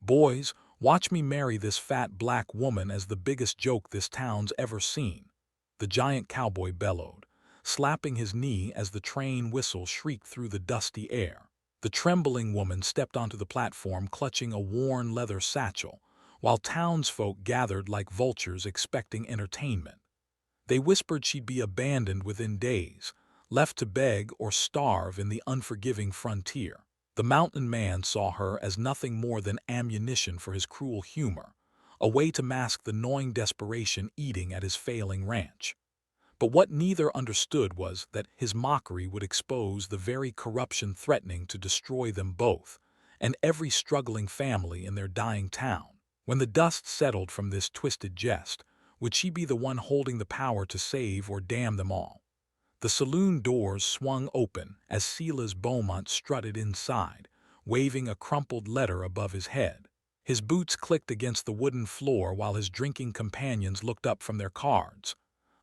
"Boys, watch me marry this fat black woman as the biggest joke this town's ever seen," the giant cowboy bellowed, slapping his knee as the train whistle shrieked through the dusty air. The trembling woman stepped onto the platform clutching a worn leather satchel, while townsfolk gathered like vultures expecting entertainment. They whispered she'd be abandoned within days, left to beg or starve in the unforgiving frontier. The mountain man saw her as nothing more than ammunition for his cruel humor, a way to mask the gnawing desperation eating at his failing ranch. But what neither understood was that his mockery would expose the very corruption threatening to destroy them both, and every struggling family in their dying town. When the dust settled from this twisted jest, would she be the one holding the power to save or damn them all? The saloon doors swung open as Silas Beaumont strutted inside, waving a crumpled letter above his head. His boots clicked against the wooden floor while his drinking companions looked up from their cards.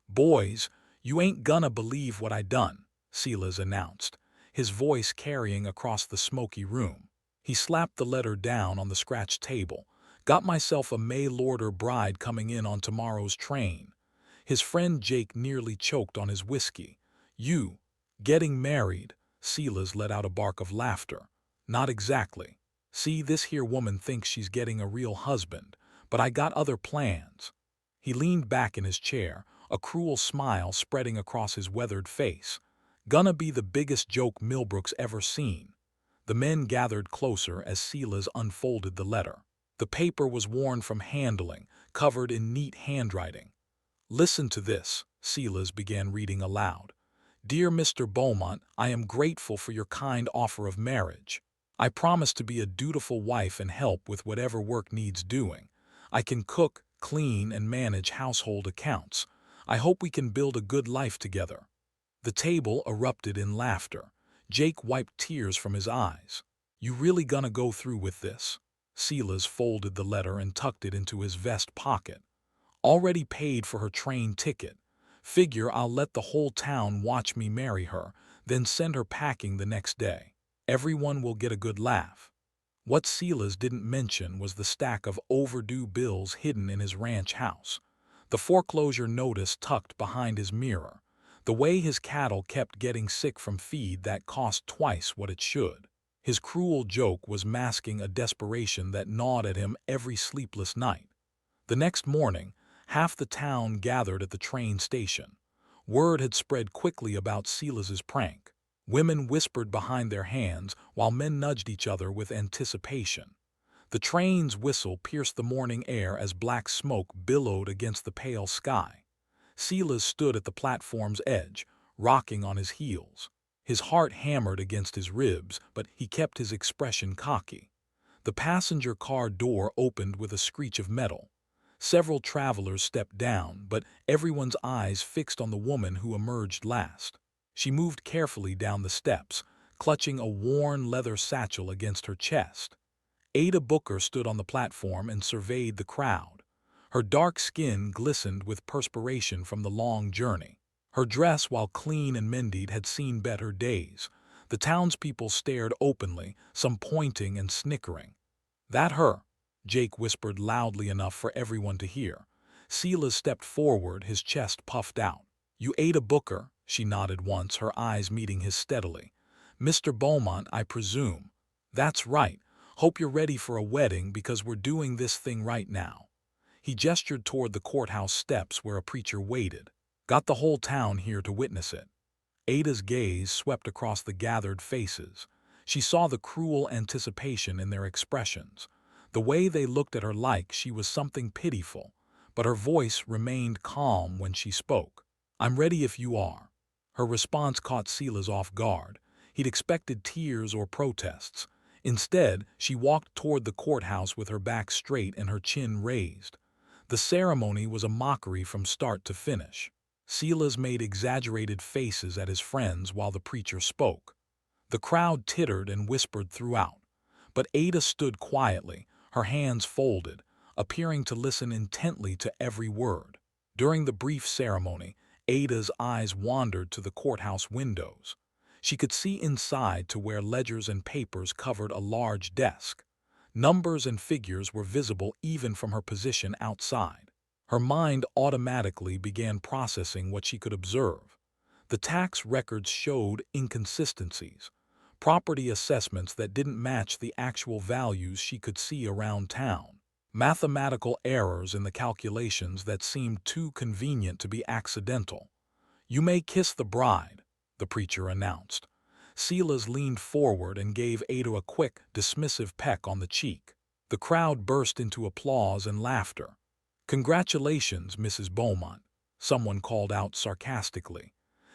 "Boys, you ain't gonna believe what I done," Silas announced, his voice carrying across the smoky room. He slapped the letter down on the scratched table. "Got myself a mail-order bride coming in on tomorrow's train." His friend Jake nearly choked on his whiskey. "You, getting married?" Silas let out a bark of laughter. "Not exactly. See, this here woman thinks she's getting a real husband, but I got other plans." He leaned back in his chair, a cruel smile spreading across his weathered face. "Gonna be the biggest joke Millbrook's ever seen." The men gathered closer as Silas unfolded the letter. The paper was worn from handling, covered in neat handwriting. "Listen to this," Silas began reading aloud. "Dear Mr. Beaumont, I am grateful for your kind offer of marriage. I promise to be a dutiful wife and help with whatever work needs doing. I can cook, clean, and manage household accounts. I hope we can build a good life together." The table erupted in laughter. Jake wiped tears from his eyes. "You really gonna go through with this?" Silas folded the letter and tucked it into his vest pocket. "Already paid for her train ticket. Figure I'll let the whole town watch me marry her, then send her packing the next day. Everyone will get a good laugh." What Silas didn't mention was the stack of overdue bills hidden in his ranch house, the foreclosure notice tucked behind his mirror, the way his cattle kept getting sick from feed that cost twice what it should. His cruel joke was masking a desperation that gnawed at him every sleepless night. The next morning, half the town gathered at the train station. Word had spread quickly about Silas's prank. Women whispered behind their hands while men nudged each other with anticipation. The train's whistle pierced the morning air as black smoke billowed against the pale sky. Silas stood at the platform's edge, rocking on his heels. His heart hammered against his ribs, but he kept his expression cocky. The passenger car door opened with a screech of metal. Several travelers stepped down, but everyone's eyes fixed on the woman who emerged last. She moved carefully down the steps, clutching a worn leather satchel against her chest. Ada Booker stood on the platform and surveyed the crowd. Her dark skin glistened with perspiration from the long journey. Her dress, while clean and mended, had seen better days. The townspeople stared openly, some pointing and snickering. "That her?" Jake whispered loudly enough for everyone to hear. Silas stepped forward, his chest puffed out. "You Ada Booker?" She nodded once, her eyes meeting his steadily. "Mr. Beaumont, I presume." "That's right. Hope you're ready for a wedding because we're doing this thing right now." He gestured toward the courthouse steps where a preacher waited. "Got the whole town here to witness it." Ada's gaze swept across the gathered faces. She saw the cruel anticipation in their expressions, the way they looked at her like she was something pitiful, but her voice remained calm when she spoke. "I'm ready if you are." Her response caught Silas off guard. He'd expected tears or protests. Instead, she walked toward the courthouse with her back straight and her chin raised. The ceremony was a mockery from start to finish. Silas made exaggerated faces at his friends while the preacher spoke. The crowd tittered and whispered throughout, but Ada stood quietly, her hands folded, appearing to listen intently to every word. During the brief ceremony, Ada's eyes wandered to the courthouse windows. She could see inside to where ledgers and papers covered a large desk. Numbers and figures were visible even from her position outside. Her mind automatically began processing what she could observe. The tax records showed inconsistencies, property assessments that didn't match the actual values she could see around town, mathematical errors in the calculations that seemed too convenient to be accidental. "You may kiss the bride," the preacher announced. Silas leaned forward and gave Ada a quick, dismissive peck on the cheek. The crowd burst into applause and laughter. "Congratulations, Mrs. Beaumont," someone called out sarcastically.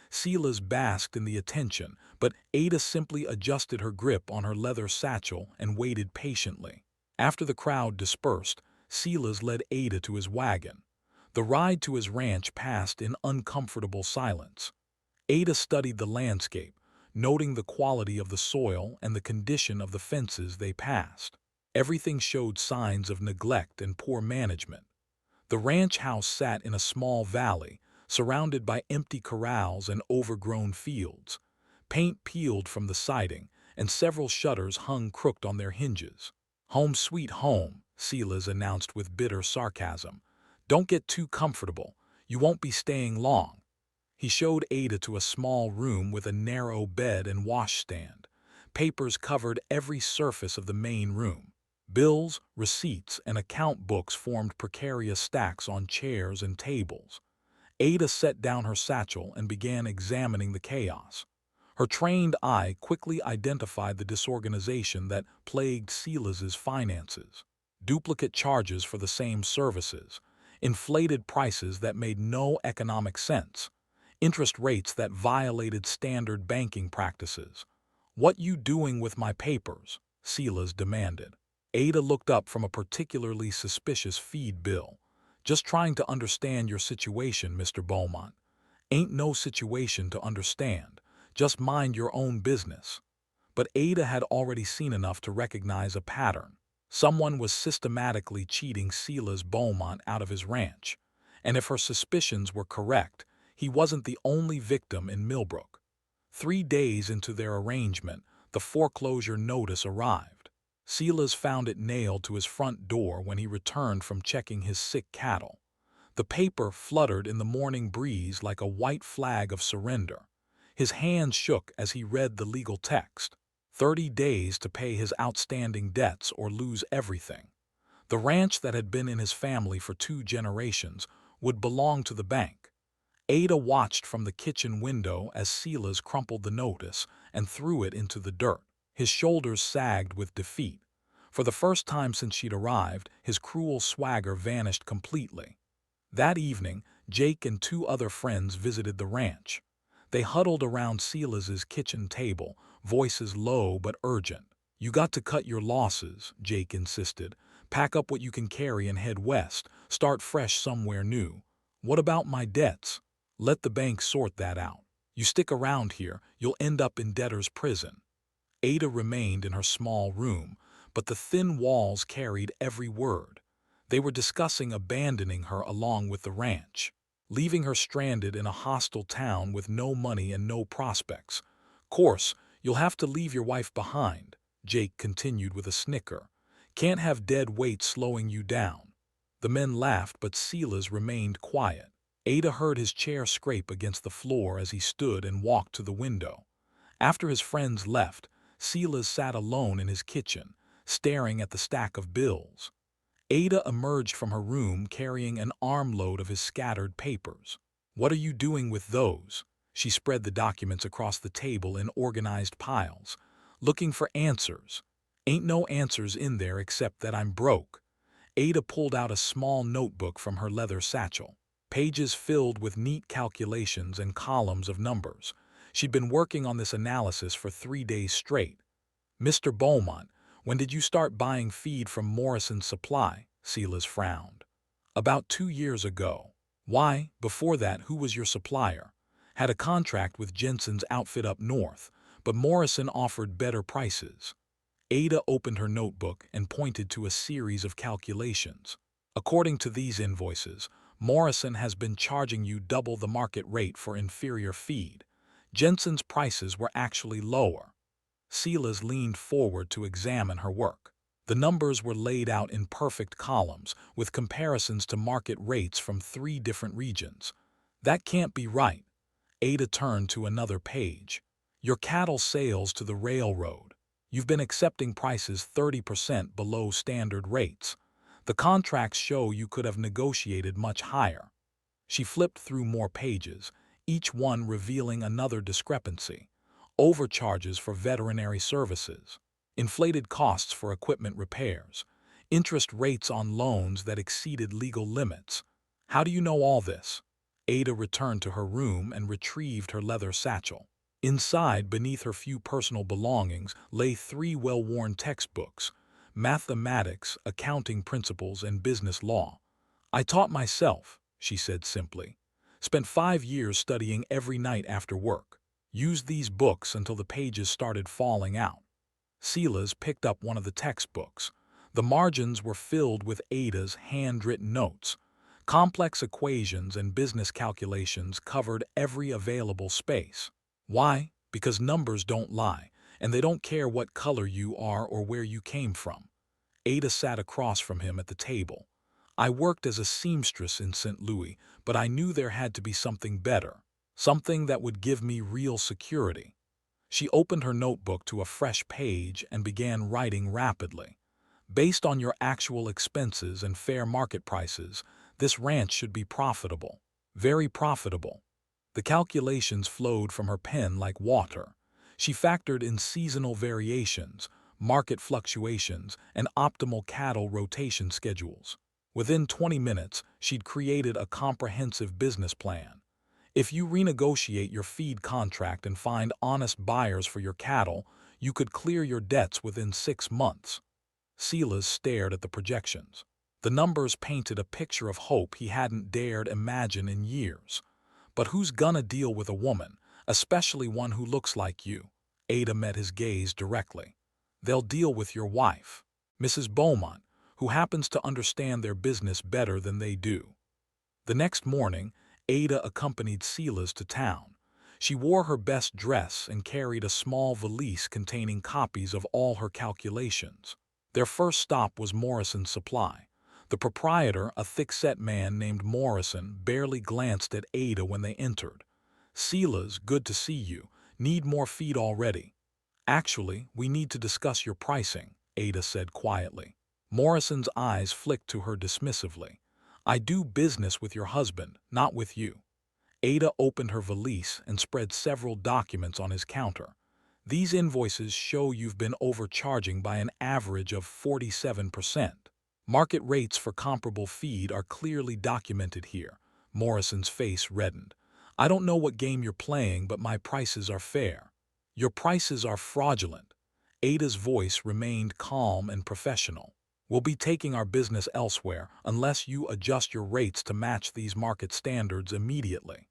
Silas basked in the attention, but Ada simply adjusted her grip on her leather satchel and waited patiently. After the crowd dispersed, Silas led Ada to his wagon. The ride to his ranch passed in uncomfortable silence. Ada studied the landscape, noting the quality of the soil and the condition of the fences they passed. Everything showed signs of neglect and poor management. The ranch house sat in a small valley, surrounded by empty corrals and overgrown fields. Paint peeled from the siding, and several shutters hung crooked on their hinges. "Home sweet home," Silas announced with bitter sarcasm. "Don't get too comfortable. You won't be staying long." He showed Ada to a small room with a narrow bed and washstand. Papers covered every surface of the main room. Bills, receipts, and account books formed precarious stacks on chairs and tables. Ada set down her satchel and began examining the chaos. Her trained eye quickly identified the disorganization that plagued Silas's finances. Duplicate charges for the same services, inflated prices that made no economic sense, interest rates that violated standard banking practices. "What you doing with my papers?" Silas demanded. Ada looked up from a particularly suspicious feed bill. "Just trying to understand your situation, Mr. Beaumont." "Ain't no situation to understand. Just mind your own business." But Ada had already seen enough to recognize a pattern. Someone was systematically cheating Silas Beaumont out of his ranch. And if her suspicions were correct, he wasn't the only victim in Millbrook. 3 days into their arrangement, the foreclosure notice arrived. Silas found it nailed to his front door when he returned from checking his sick cattle. The paper fluttered in the morning breeze like a white flag of surrender. His hands shook as he read the legal text. 30 days to pay his outstanding debts or lose everything. The ranch that had been in his family for 2 generations would belong to the bank. Ada watched from the kitchen window as Silas crumpled the notice and threw it into the dirt. His shoulders sagged with defeat. For the first time since she'd arrived, his cruel swagger vanished completely. That evening, Jake and 2 other friends visited the ranch. They huddled around Silas's kitchen table, voices low but urgent. "You got to cut your losses," Jake insisted. "Pack up what you can carry and head west. Start fresh somewhere new." "What about my debts?" "Let the bank sort that out. You stick around here, you'll end up in debtor's prison." Ada remained in her small room, but the thin walls carried every word. They were discussing abandoning her along with the ranch, leaving her stranded in a hostile town with no money and no prospects. "Course, you'll have to leave your wife behind," Jake continued with a snicker. "Can't have dead weight slowing you down." The men laughed, but Silas remained quiet. Ada heard his chair scrape against the floor as he stood and walked to the window. After his friends left, Silas sat alone in his kitchen, staring at the stack of bills. Ada emerged from her room carrying an armload of his scattered papers. "What are you doing with those?" She spread the documents across the table in organized piles. "Looking for answers." "Ain't no answers in there except that I'm broke." Ada pulled out a small notebook from her leather satchel, pages filled with neat calculations and columns of numbers. She'd been working on this analysis for 3 days straight. "Mr. Beaumont, when did you start buying feed from Morrison's Supply?" Silas frowned. "About 2 years ago." "Why, before that, who was your supplier?" "Had a contract with Jensen's outfit up north, but Morrison offered better prices." Ada opened her notebook and pointed to a series of calculations. "According to these invoices, Morrison has been charging you double the market rate for inferior feed. Jensen's prices were actually lower." Silas leaned forward to examine her work. The numbers were laid out in perfect columns, with comparisons to market rates from 3 different regions. That can't be right. Ada turned to another page. Your cattle sales to the railroad. You've been accepting prices 30% below standard rates. The contracts show you could have negotiated much higher. She flipped through more pages, each one revealing another discrepancy. Overcharges for veterinary services, inflated costs for equipment repairs, interest rates on loans that exceeded legal limits. How do you know all this? Ada returned to her room and retrieved her leather satchel. Inside, beneath her few personal belongings, lay 3 well-worn textbooks: mathematics, accounting principles, and business law. I taught myself, she said simply. Spent 5 years studying every night after work. Used these books until the pages started falling out. Silas picked up one of the textbooks. The margins were filled with Ada's handwritten notes. Complex equations and business calculations covered every available space. Why? Because numbers don't lie, and they don't care what color you are or where you came from. Ada sat across from him at the table. I worked as a seamstress in St. Louis, but I knew there had to be something better, something that would give me real security. She opened her notebook to a fresh page and began writing rapidly. Based on your actual expenses and fair market prices, this ranch should be profitable. Very profitable. The calculations flowed from her pen like water. She factored in seasonal variations, market fluctuations, and optimal cattle rotation schedules. Within 20 minutes, she'd created a comprehensive business plan. If you renegotiate your feed contract and find honest buyers for your cattle, you could clear your debts within 6 months. Silas stared at the projections. The numbers painted a picture of hope he hadn't dared imagine in years. But who's gonna deal with a woman, especially one who looks like you? Ada met his gaze directly. They'll deal with your wife, Mrs. Beaumont, who happens to understand their business better than they do. The next morning, Ada accompanied Silas to town. She wore her best dress and carried a small valise containing copies of all her calculations. Their first stop was Morrison's Supply. The proprietor, a thick-set man named Morrison, barely glanced at Ada when they entered. Silas, good to see you. Need more feed already. Actually, we need to discuss your pricing, Ada said quietly. Morrison's eyes flicked to her dismissively. I do business with your husband, not with you. Ada opened her valise and spread several documents on his counter. These invoices show you've been overcharging by an average of 47%. Market rates for comparable feed are clearly documented here. Morrison's face reddened. I don't know what game you're playing, but my prices are fair. Your prices are fraudulent. Ada's voice remained calm and professional. We'll be taking our business elsewhere unless you adjust your rates to match these market standards immediately.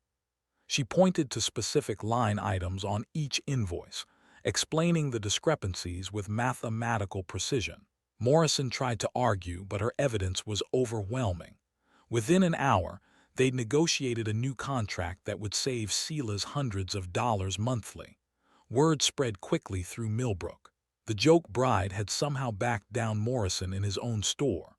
She pointed to specific line items on each invoice, explaining the discrepancies with mathematical precision. Morrison tried to argue, but her evidence was overwhelming. Within an hour, they'd negotiated a new contract that would save Silas hundreds of dollars monthly. Word spread quickly through Millbrook. The joke bride had somehow backed down Morrison in his own store.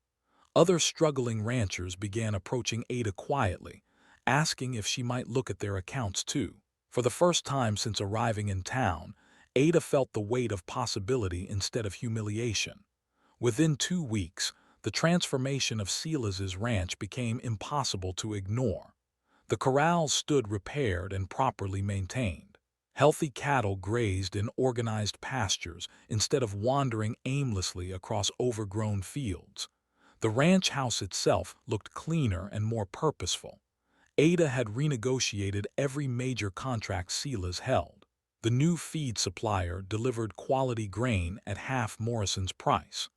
Other struggling ranchers began approaching Ada quietly, asking if she might look at their accounts too. For the first time since arriving in town, Ada felt the weight of possibility instead of humiliation. Within 2 weeks, the transformation of Silas's ranch became impossible to ignore. The corrals stood repaired and properly maintained. Healthy cattle grazed in organized pastures instead of wandering aimlessly across overgrown fields. The ranch house itself looked cleaner and more purposeful. Ada had renegotiated every major contract Silas held. The new feed supplier delivered quality grain at half Morrison's price.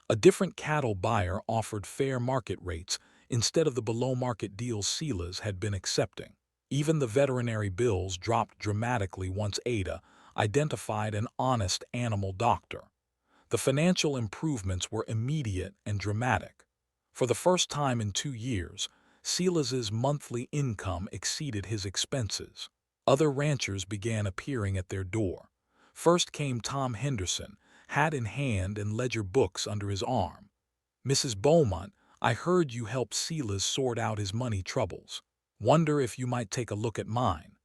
A different cattle buyer offered fair market rates instead of the below-market deals Silas had been accepting. Even the veterinary bills dropped dramatically once Ada identified an honest animal doctor. The financial improvements were immediate and dramatic. For the first time in 2 years, Silas's monthly income exceeded his expenses. Other ranchers began appearing at their door. First came Tom Henderson, hat in hand and ledger books under his arm. "Mrs. Beaumont, I heard you helped Silas sort out his money troubles. Wonder if you might take a look at mine."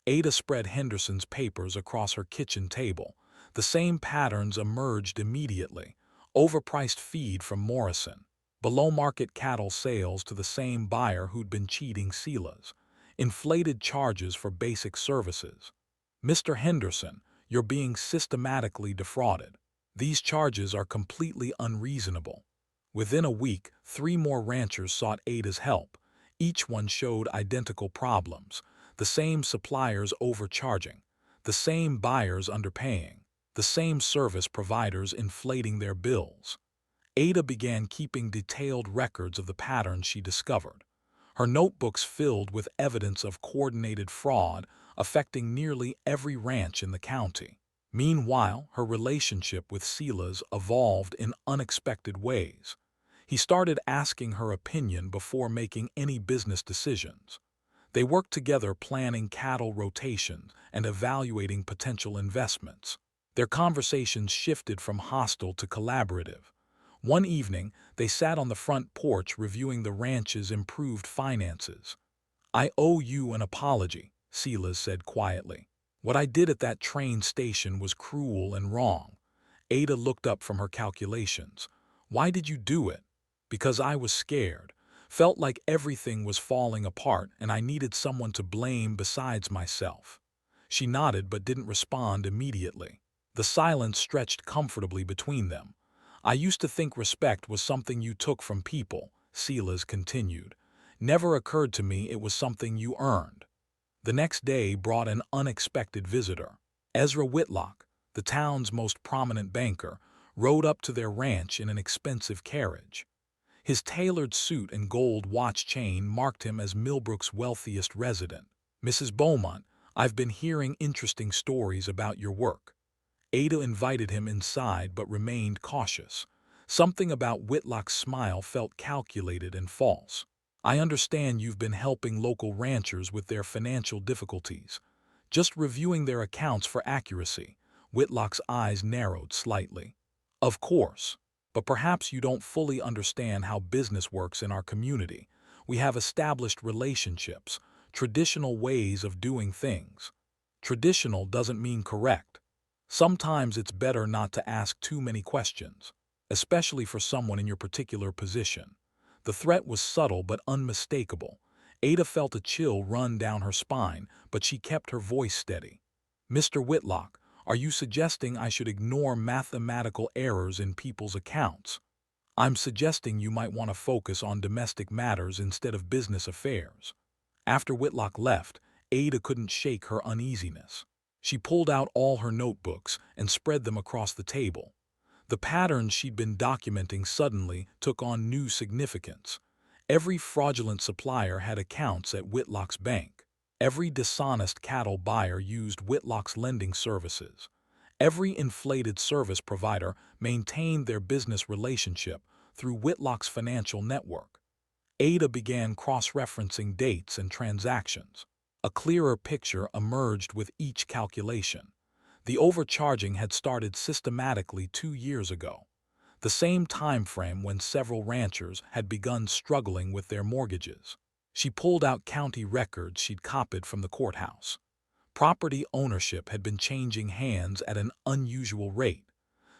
Ada spread Henderson's papers across her kitchen table. The same patterns emerged immediately. Overpriced feed from Morrison. Below-market cattle sales to the same buyer who'd been cheating Silas. Inflated charges for basic services. "Mr. Henderson, you're being systematically defrauded. These charges are completely unreasonable." Within a week, 3 more ranchers sought Ada's help. Each one showed identical problems. The same suppliers overcharging, the same buyers underpaying, the same service providers inflating their bills. Ada began keeping detailed records of the patterns she discovered. Her notebooks filled with evidence of coordinated fraud affecting nearly every ranch in the county. Meanwhile, her relationship with Silas evolved in unexpected ways. He started asking her opinion before making any business decisions. They worked together planning cattle rotations and evaluating potential investments. Their conversations shifted from hostile to collaborative. One evening, they sat on the front porch reviewing the ranch's improved finances. "I owe you an apology," Silas said quietly. "What I did at that train station was cruel and wrong." Ada looked up from her calculations. "Why did you do it?" "Because I was scared. Felt like everything was falling apart and I needed someone to blame besides myself." She nodded but didn't respond immediately. The silence stretched comfortably between them. "I used to think respect was something you took from people," Silas continued. "Never occurred to me it was something you earned." The next day brought an unexpected visitor. Ezra Whitlock, the town's most prominent banker, rode up to their ranch in an expensive carriage. His tailored suit and gold watch chain marked him as Millbrook's wealthiest resident. "Mrs. Beaumont, I've been hearing interesting stories about your work." Ada invited him inside but remained cautious. Something about Whitlock's smile felt calculated and false. "I understand you've been helping local ranchers with their financial difficulties." "Just reviewing their accounts for accuracy." Whitlock's eyes narrowed slightly. "Of course. But perhaps you don't fully understand how business works in our community. We have established relationships, traditional ways of doing things." Traditional doesn't mean correct. Sometimes it's better not to ask too many questions, especially for someone in your particular position. The threat was subtle but unmistakable. Ada felt a chill run down her spine, but she kept her voice steady. "Mr. Whitlock, are you suggesting I should ignore mathematical errors in people's accounts?" "I'm suggesting you might want to focus on domestic matters instead of business affairs." After Whitlock left, Ada couldn't shake her uneasiness. She pulled out all her notebooks and spread them across the table. The patterns she'd been documenting suddenly took on new significance. Every fraudulent supplier had accounts at Whitlock's bank. Every dishonest cattle buyer used Whitlock's lending services. Every inflated service provider maintained their business relationship through Whitlock's financial network. Ada began cross-referencing dates and transactions. A clearer picture emerged with each calculation. The overcharging had started systematically 2 years ago, the same time frame when several ranchers had begun struggling with their mortgages. She pulled out county records she'd copied from the courthouse. Property ownership had been changing hands at an unusual rate.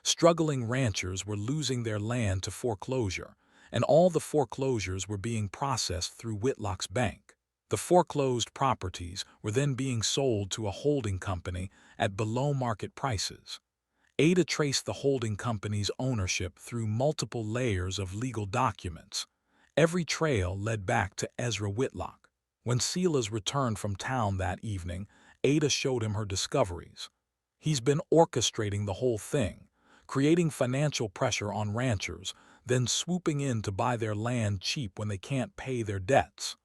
Struggling ranchers were losing their land to foreclosure, and all the foreclosures were being processed through Whitlock's bank. The foreclosed properties were then being sold to a holding company at below-market prices. Ada traced the holding company's ownership through multiple layers of legal documents. Every trail led back to Ezra Whitlock. When Silas returned from town that evening, Ada showed him her discoveries. "He's been orchestrating the whole thing, creating financial pressure on ranchers, then swooping in to buy their land cheap when they can't pay their debts."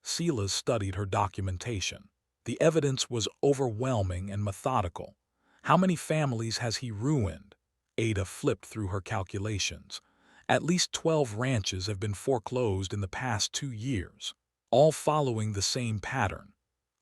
Silas studied her documentation. The evidence was overwhelming and methodical. "How many families has he ruined?" Ada flipped through her calculations. "At least 12 ranches have been foreclosed in the past 2 years, all following the same pattern."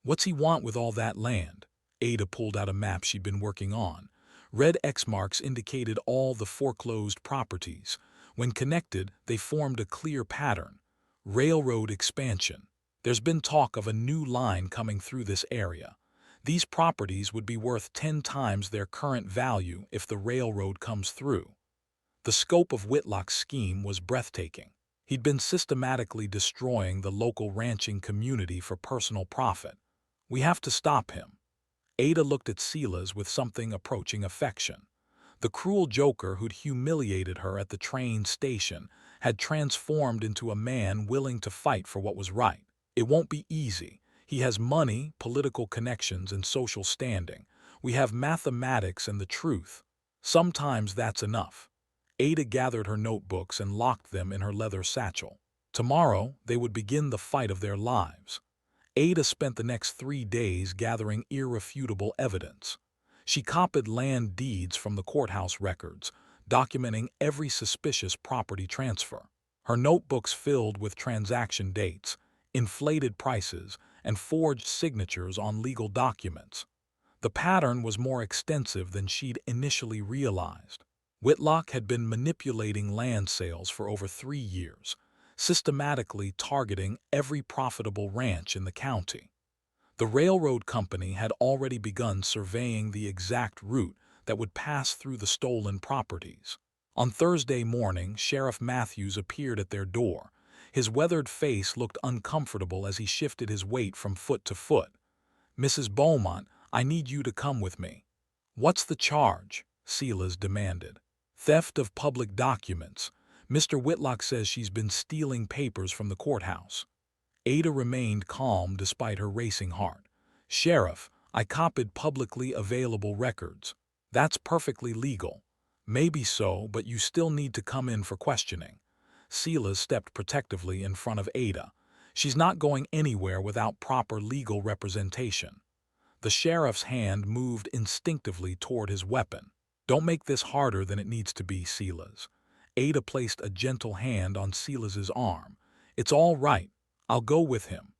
"What's he want with all that land?" Ada pulled out a map she'd been working on. Red X marks indicated all the foreclosed properties. When connected, they formed a clear pattern. Railroad expansion. There's been talk of a new line coming through this area. These properties would be worth 10 times their current value if the railroad comes through. The scope of Whitlock's scheme was breathtaking. He'd been systematically destroying the local ranching community for personal profit. We have to stop him. Ada looked at Silas with something approaching affection. The cruel joker who'd humiliated her at the train station had transformed into a man willing to fight for what was right. It won't be easy. He has money, political connections, and social standing. We have mathematics and the truth. Sometimes that's enough. Ada gathered her notebooks and locked them in her leather satchel. Tomorrow, they would begin the fight of their lives. Ada spent the next 3 days gathering irrefutable evidence. She copied land deeds from the courthouse records, documenting every suspicious property transfer. Her notebooks filled with transaction dates, inflated prices, and forged signatures on legal documents. The pattern was more extensive than she'd initially realized. Whitlock had been manipulating land sales for over 3 years, systematically targeting every profitable ranch in the county. The railroad company had already begun surveying the exact route that would pass through the stolen properties. On Thursday morning, Sheriff Matthews appeared at their door. His weathered face looked uncomfortable as he shifted his weight from foot to foot. "Mrs. Beaumont, I need you to come with me." "What's the charge?" Silas demanded. "Theft of public documents. Mr. Whitlock says she's been stealing papers from the courthouse." Ada remained calm despite her racing heart. "Sheriff, I copied publicly available records. That's perfectly legal." "Maybe so, but you still need to come in for questioning." Silas stepped protectively in front of Ada. "She's not going anywhere without proper legal representation." The sheriff's hand moved instinctively toward his weapon. "Don't make this harder than it needs to be, Silas." Ada placed a gentle hand on Silas's arm. "It's all right. I'll go with him."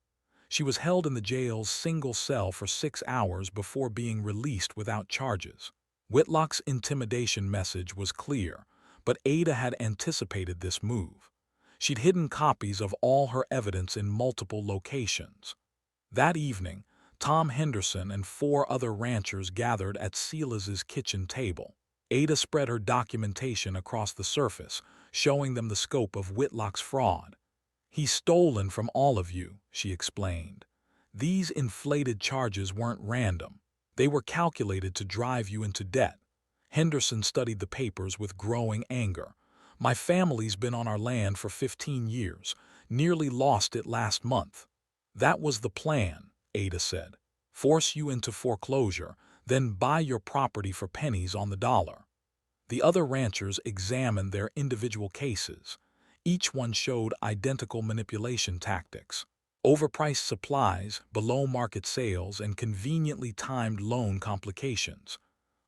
She was held in the jail's single cell for 6 hours before being released without charges. Whitlock's intimidation message was clear, but Ada had anticipated this move. She'd hidden copies of all her evidence in multiple locations. That evening, Tom Henderson and 4 other ranchers gathered at Silas's kitchen table. Ada spread her documentation across the surface, showing them the scope of Whitlock's fraud. "He's stolen from all of you," she explained. "These inflated charges weren't random. They were calculated to drive you into debt." Henderson studied the papers with growing anger. "My family's been on our land for 15 years, nearly lost it last month." "That was the plan," Ada said. "Force you into foreclosure, then buy your property for pennies on the dollar." The other ranchers examined their individual cases. Each one showed identical manipulation tactics: overpriced supplies, below-market sales, and conveniently timed loan complications.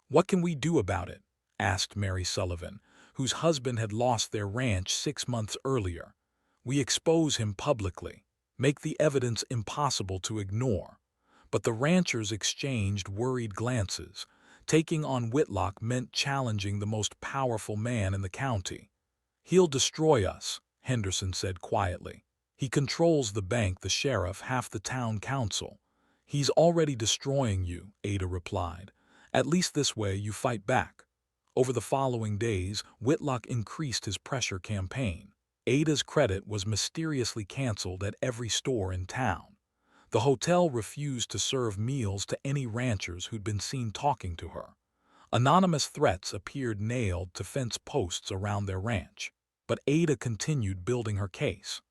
"What can we do about it?" asked Mary Sullivan, whose husband had lost their ranch 6 months earlier. "We expose him publicly, make the evidence impossible to ignore." But the ranchers exchanged worried glances. Taking on Whitlock meant challenging the most powerful man in the county. "He'll destroy us," Henderson said quietly. "He controls the bank, the sheriff, half the town council." "He's already destroying you," Ada replied. "At least this way you fight back." Over the following days, Whitlock increased his pressure campaign. Ada's credit was mysteriously canceled at every store in town. The hotel refused to serve meals to any ranchers who'd been seen talking to her. Anonymous threats appeared nailed to fence posts around their ranch. But Ada continued building her case.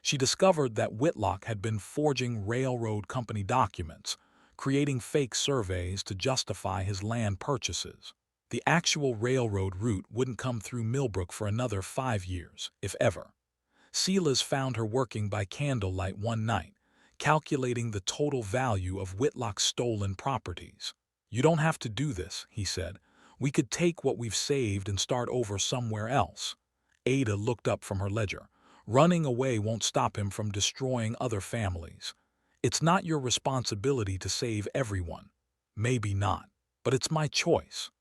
She discovered that Whitlock had been forging railroad company documents, creating fake surveys to justify his land purchases. The actual railroad route wouldn't come through Millbrook for another 5 years, if ever. Silas found her working by candlelight one night, calculating the total value of Whitlock's stolen properties. "You don't have to do this," he said. "We could take what we've saved and start over somewhere else." Ada looked up from her ledger. "Running away won't stop him from destroying other families. It's not your responsibility to save everyone." "Maybe not, but it's my choice."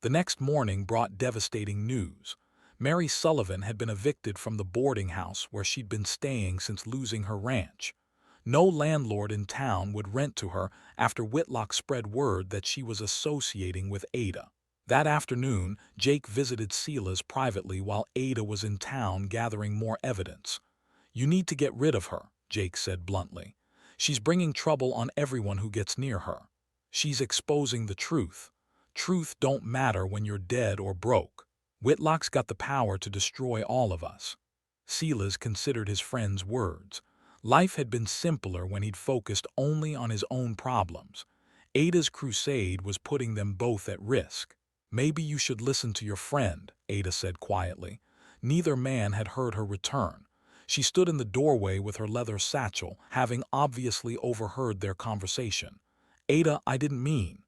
The next morning brought devastating news. Mary Sullivan had been evicted from the boarding house where she'd been staying since losing her ranch. No landlord in town would rent to her after Whitlock spread word that she was associating with Ada. That afternoon, Jake visited Sila's privately while Ada was in town gathering more evidence. "You need to get rid of her," Jake said bluntly. "She's bringing trouble on everyone who gets near her. She's exposing the truth. Truth don't matter when you're dead or broke. Whitlock's got the power to destroy all of us." Silas considered his friend's words. Life had been simpler when he'd focused only on his own problems. Ada's crusade was putting them both at risk. "Maybe you should listen to your friend," Ada said quietly. Neither man had heard her return. She stood in the doorway with her leather satchel, having obviously overheard their conversation. "Ada, I didn't mean."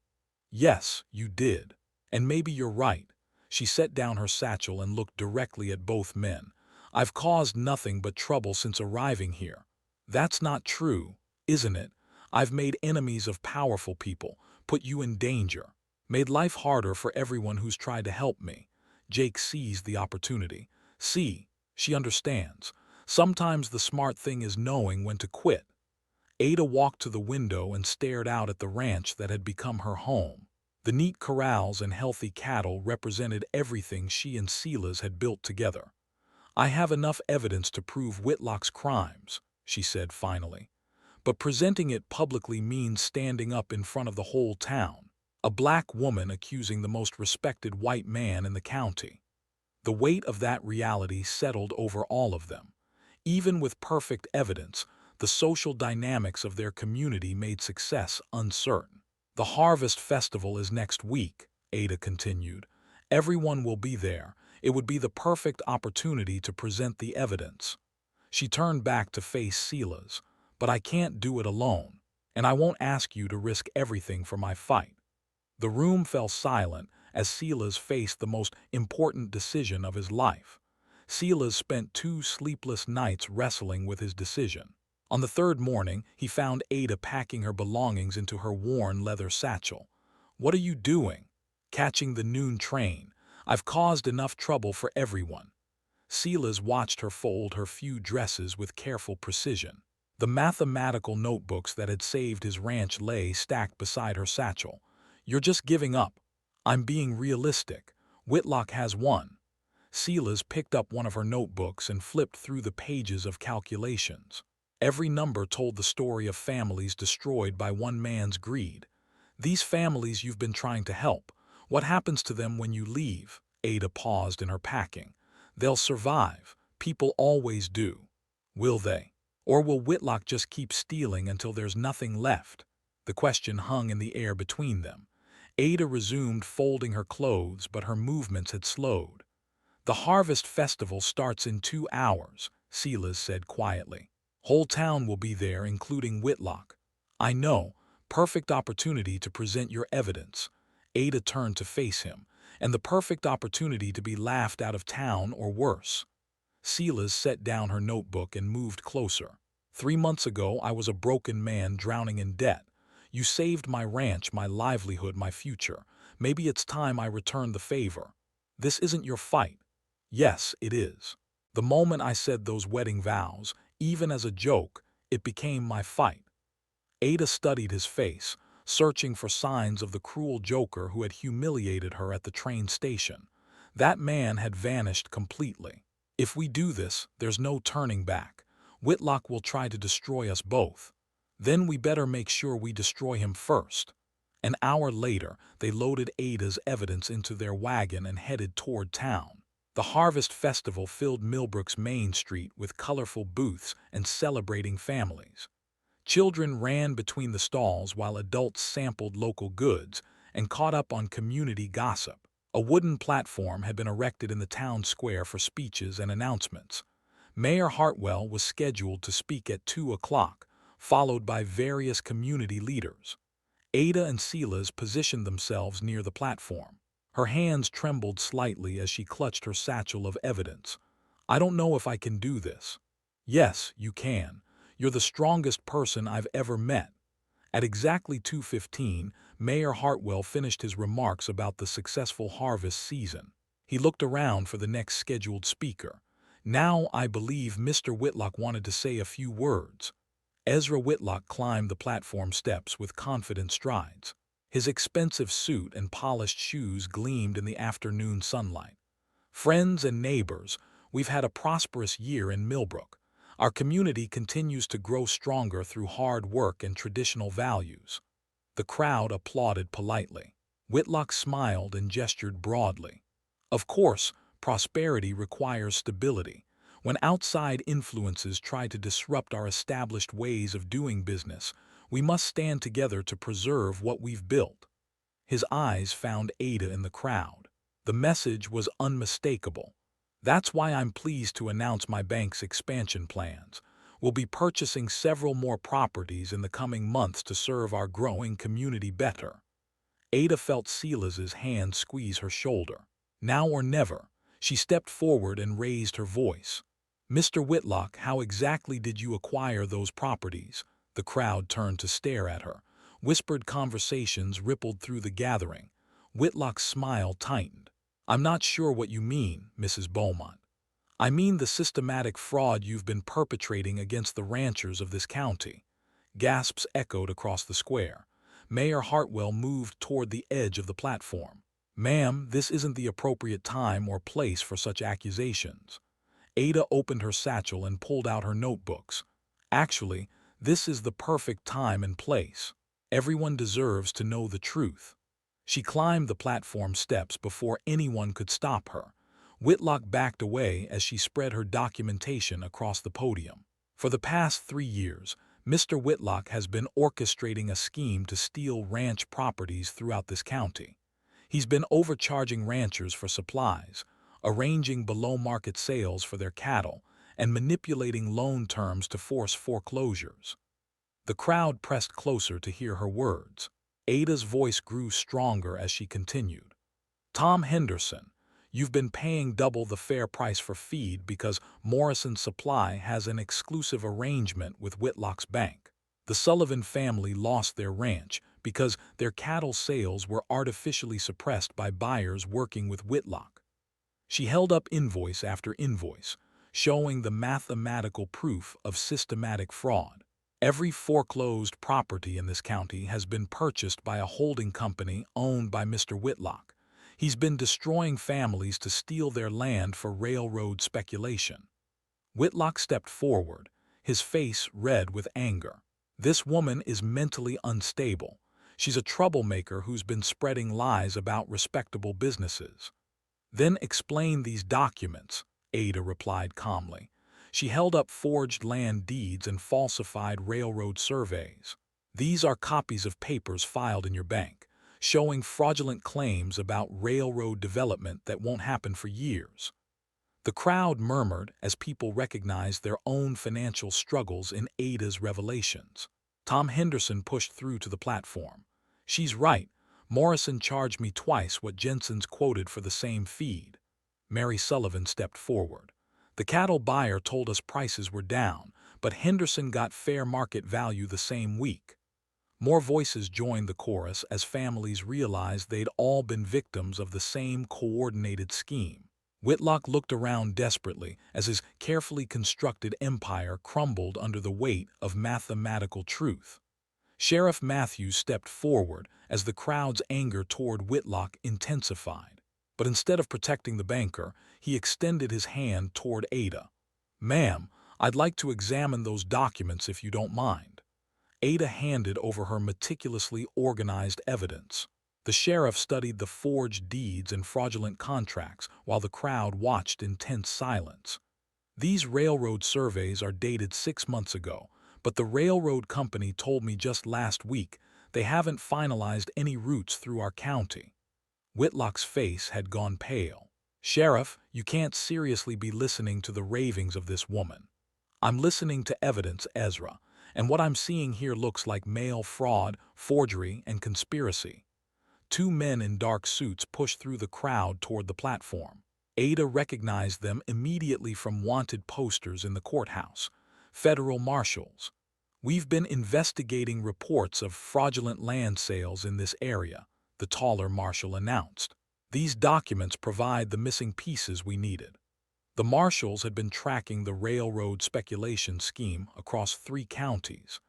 "Yes, you did. And maybe you're right." She set down her satchel and looked directly at both men. "I've caused nothing but trouble since arriving here." "That's not true, isn't it? I've made enemies of powerful people, put you in danger, made life harder for everyone who's tried to help me." Jake seized the opportunity. "See, she understands. Sometimes the smart thing is knowing when to quit." Ada walked to the window and stared out at the ranch that had become her home. The neat corrals and healthy cattle represented everything she and Silas had built together. "I have enough evidence to prove Whitlock's crimes," she said finally. "But presenting it publicly means standing up in front of the whole town. A black woman accusing the most respected white man in the county." The weight of that reality settled over all of them. Even with perfect evidence, the social dynamics of their community made success uncertain. "The Harvest Festival is next week," Ada continued. "Everyone will be there. It would be the perfect opportunity to present the evidence." She turned back to face Silas. "But I can't do it alone, and I won't ask you to risk everything for my fight." The room fell silent as Silas faced the most important decision of his life. Silas spent 2 sleepless nights wrestling with his decision. On the third morning, he found Ada packing her belongings into her worn leather satchel. "What are you doing?" "Catching the noon train. I've caused enough trouble for everyone." Silas watched her fold her few dresses with careful precision. The mathematical notebooks that had saved his ranch lay stacked beside her satchel. "You're just giving up." "I'm being realistic. Whitlock has won." Silas picked up one of her notebooks and flipped through the pages of calculations. Every number told the story of families destroyed by one man's greed. "These families you've been trying to help, what happens to them when you leave?" Ada paused in her packing. "They'll survive. People always do." "Will they? Or will Whitlock just keep stealing until there's nothing left?" The question hung in the air between them. Ada resumed folding her clothes, but her movements had slowed. "The Harvest Festival starts in 2 hours," Silas said quietly. "Whole town will be there, including Whitlock." "I know. Perfect opportunity to present your evidence." Ada turned to face him. "And the perfect opportunity to be laughed out of town or worse." Silas set down her notebook and moved closer. "3 months ago, I was a broken man drowning in debt. You saved my ranch, my livelihood, my future. Maybe it's time I returned the favor." "This isn't your fight." "Yes, it is. The moment I said those wedding vows, even as a joke, it became my fight." Ada studied his face, searching for signs of the cruel joker who had humiliated her at the train station. That man had vanished completely. "If we do this, there's no turning back. Whitlock will try to destroy us both. Then we better make sure we destroy him first." An hour later, they loaded Ada's evidence into their wagon and headed toward town. The Harvest Festival filled Millbrook's Main Street with colorful booths and celebrating families. Children ran between the stalls while adults sampled local goods and caught up on community gossip. A wooden platform had been erected in the town square for speeches and announcements. Mayor Hartwell was scheduled to speak at 2 o'clock, followed by various community leaders. Ada and Silas positioned themselves near the platform. Her hands trembled slightly as she clutched her satchel of evidence. "I don't know if I can do this." "Yes, you can. You're the strongest person I've ever met." At exactly 2:15, Mayor Hartwell finished his remarks about the successful harvest season. He looked around for the next scheduled speaker. Now I believe Mr. Whitlock wanted to say a few words. Ezra Whitlock climbed the platform steps with confident strides. His expensive suit and polished shoes gleamed in the afternoon sunlight. Friends and neighbors, we've had a prosperous year in Millbrook. Our community continues to grow stronger through hard work and traditional values. The crowd applauded politely. Whitlock smiled and gestured broadly. Of course, prosperity requires stability. When outside influences try to disrupt our established ways of doing business, we must stand together to preserve what we've built. His eyes found Ada in the crowd. The message was unmistakable. That's why I'm pleased to announce my bank's expansion plans. We'll be purchasing several more properties in the coming months to serve our growing community better. Ada felt Silas's hand squeeze her shoulder. Now or never, she stepped forward and raised her voice. Mr. Whitlock, how exactly did you acquire those properties? The crowd turned to stare at her. Whispered conversations rippled through the gathering. Whitlock's smile tightened. I'm not sure what you mean, Mrs. Beaumont. I mean the systematic fraud you've been perpetrating against the ranchers of this county. Gasps echoed across the square. Mayor Hartwell moved toward the edge of the platform. Ma'am, this isn't the appropriate time or place for such accusations. Ada opened her satchel and pulled out her notebooks. Actually, this is the perfect time and place. Everyone deserves to know the truth. She climbed the platform steps before anyone could stop her. Whitlock backed away as she spread her documentation across the podium. For the past 3 years, Mr. Whitlock has been orchestrating a scheme to steal ranch properties throughout this county. He's been overcharging ranchers for supplies, arranging below-market sales for their cattle, and manipulating loan terms to force foreclosures. The crowd pressed closer to hear her words. Ada's voice grew stronger as she continued. Tom Henderson, you've been paying double the fair price for feed because Morrison Supply has an exclusive arrangement with Whitlock's bank. The Sullivan family lost their ranch because their cattle sales were artificially suppressed by buyers working with Whitlock. She held up invoice after invoice, showing the mathematical proof of systematic fraud. Every foreclosed property in this county has been purchased by a holding company owned by Mr. Whitlock. He's been destroying families to steal their land for railroad speculation. Whitlock stepped forward, his face red with anger. This woman is mentally unstable. She's a troublemaker who's been spreading lies about respectable businesses. Then explain these documents, Ada replied calmly. She held up forged land deeds and falsified railroad surveys. These are copies of papers filed in your bank, showing fraudulent claims about railroad development that won't happen for years. The crowd murmured as people recognized their own financial struggles in Ada's revelations. Tom Henderson pushed through to the platform. She's right. Morrison charged me twice what Jensen's quoted for the same feed. Mary Sullivan stepped forward. The cattle buyer told us prices were down, but Henderson got fair market value the same week. More voices joined the chorus as families realized they'd all been victims of the same coordinated scheme. Whitlock looked around desperately as his carefully constructed empire crumbled under the weight of mathematical truth. Sheriff Matthews stepped forward as the crowd's anger toward Whitlock intensified. But instead of protecting the banker, he extended his hand toward Ada. Ma'am, I'd like to examine those documents if you don't mind. Ada handed over her meticulously organized evidence. The sheriff studied the forged deeds and fraudulent contracts while the crowd watched in tense silence. These railroad surveys are dated 6 months ago, but the railroad company told me just last week they haven't finalized any routes through our county. Whitlock's face had gone pale. Sheriff, you can't seriously be listening to the ravings of this woman. I'm listening to evidence, Ezra, and what I'm seeing here looks like mail fraud, forgery, and conspiracy. 2 men in dark suits pushed through the crowd toward the platform. Ada recognized them immediately from wanted posters in the courthouse. Federal marshals. "We've been investigating reports of fraudulent land sales in this area," the taller marshal announced. "These documents provide the missing pieces we needed." The marshals had been tracking the railroad speculation scheme across 3 counties.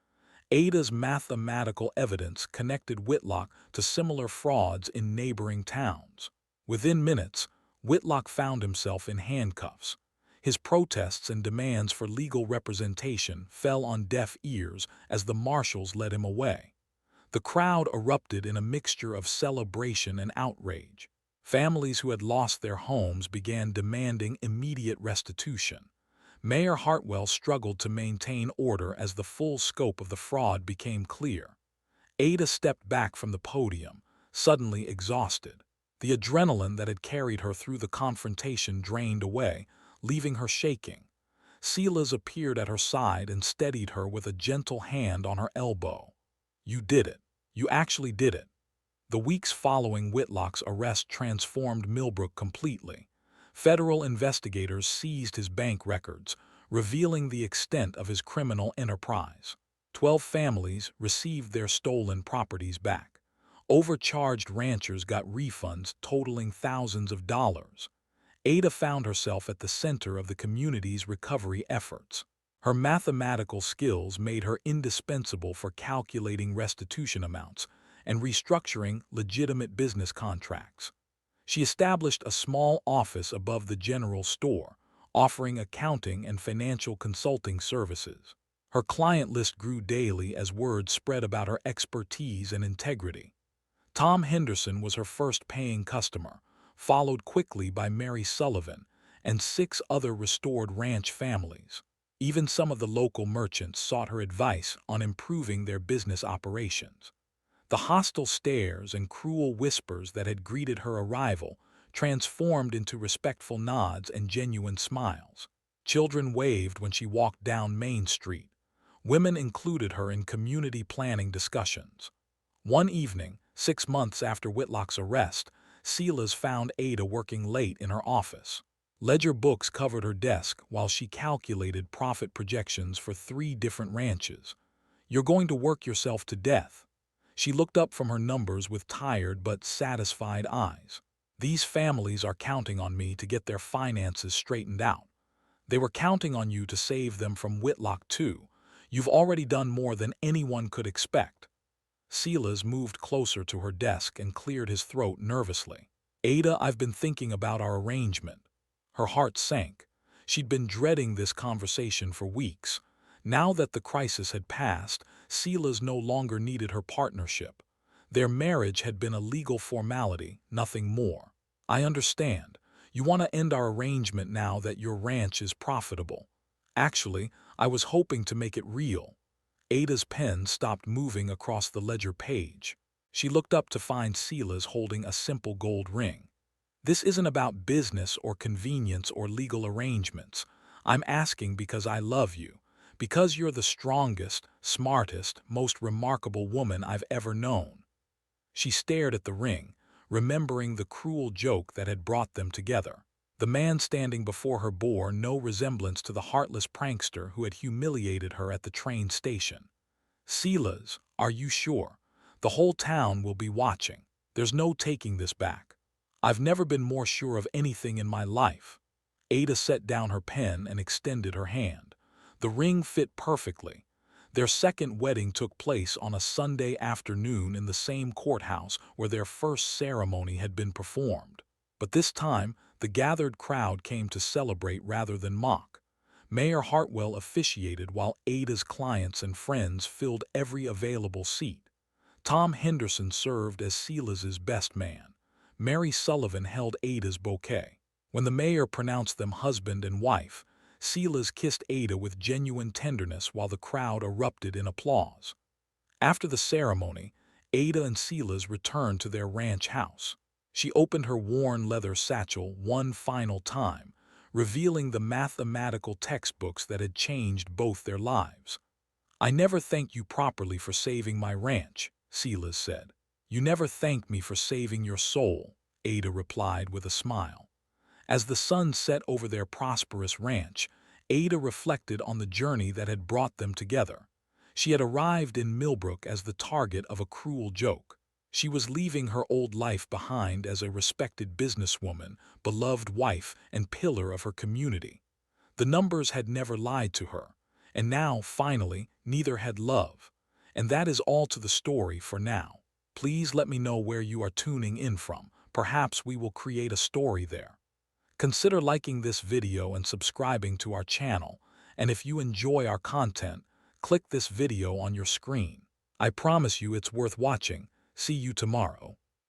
Ada's mathematical evidence connected Whitlock to similar frauds in neighboring towns. Within minutes, Whitlock found himself in handcuffs. His protests and demands for legal representation fell on deaf ears as the marshals led him away. The crowd erupted in a mixture of celebration and outrage. Families who had lost their homes began demanding immediate restitution. Mayor Hartwell struggled to maintain order as the full scope of the fraud became clear. Ada stepped back from the podium, suddenly exhausted. The adrenaline that had carried her through the confrontation drained away, leaving her shaking. Silas appeared at her side and steadied her with a gentle hand on her elbow. "You did it. You actually did it." The weeks following Whitlock's arrest transformed Millbrook completely. Federal investigators seized his bank records, revealing the extent of his criminal enterprise. 12 families received their stolen properties back. Overcharged ranchers got refunds totaling thousands of dollars. Ada found herself at the center of the community's recovery efforts. Her mathematical skills made her indispensable for calculating restitution amounts and restructuring legitimate business contracts. She established a small office above the general store, offering accounting and financial consulting services. Her client list grew daily as word spread about her expertise and integrity. Tom Henderson was her first paying customer, followed quickly by Mary Sullivan and 6 other restored ranch families. Even some of the local merchants sought her advice on improving their business operations. The hostile stares and cruel whispers that had greeted her arrival transformed into respectful nods and genuine smiles. Children waved when she walked down Main Street. Women included her in community planning discussions. One evening, 6 months after Whitlock's arrest, Silas found Ada working late in her office. Ledger books covered her desk while she calculated profit projections for 3 different ranches. "You're going to work yourself to death." She looked up from her numbers with tired but satisfied eyes. "These families are counting on me to get their finances straightened out. They were counting on you to save them from Whitlock too. You've already done more than anyone could expect." Silas moved closer to her desk and cleared his throat nervously. "Ada, I've been thinking about our arrangement." Her heart sank. She'd been dreading this conversation for weeks. Now that the crisis had passed, Silas no longer needed her partnership. Their marriage had been a legal formality, nothing more. "I understand. You want to end our arrangement now that your ranch is profitable. Actually, I was hoping to make it real." Ada's pen stopped moving across the ledger page. She looked up to find Silas holding a simple gold ring. "This isn't about business or convenience or legal arrangements. I'm asking because I love you, because you're the strongest, smartest, most remarkable woman I've ever known." She stared at the ring, remembering the cruel joke that had brought them together. The man standing before her bore no resemblance to the heartless prankster who had humiliated her at the train station. "Silas, are you sure? The whole town will be watching. There's no taking this back." "I've never been more sure of anything in my life." Ada set down her pen and extended her hand. The ring fit perfectly. Their second wedding took place on a Sunday afternoon in the same courthouse where their first ceremony had been performed. But this time, the gathered crowd came to celebrate rather than mock. Mayor Hartwell officiated while Ada's clients and friends filled every available seat. Tom Henderson served as Silas's best man. Mary Sullivan held Ada's bouquet. When the mayor pronounced them husband and wife, Silas kissed Ada with genuine tenderness while the crowd erupted in applause. After the ceremony, Ada and Silas returned to their ranch house. She opened her worn leather satchel one final time, revealing the mathematical textbooks that had changed both their lives. "I never thanked you properly for saving my ranch," Silas said. "You never thanked me for saving your soul," Ada replied with a smile. As the sun set over their prosperous ranch, Ada reflected on the journey that had brought them together. She had arrived in Millbrook as the target of a cruel joke. She was leaving her old life behind as a respected businesswoman, beloved wife, and pillar of her community. The numbers had never lied to her, and now, finally, neither had love. And that is all to the story for now. Please let me know where you are tuning in from. Perhaps we will create a story there. Consider liking this video and subscribing to our channel. And if you enjoy our content, click this video on your screen. I promise you it's worth watching. See you tomorrow.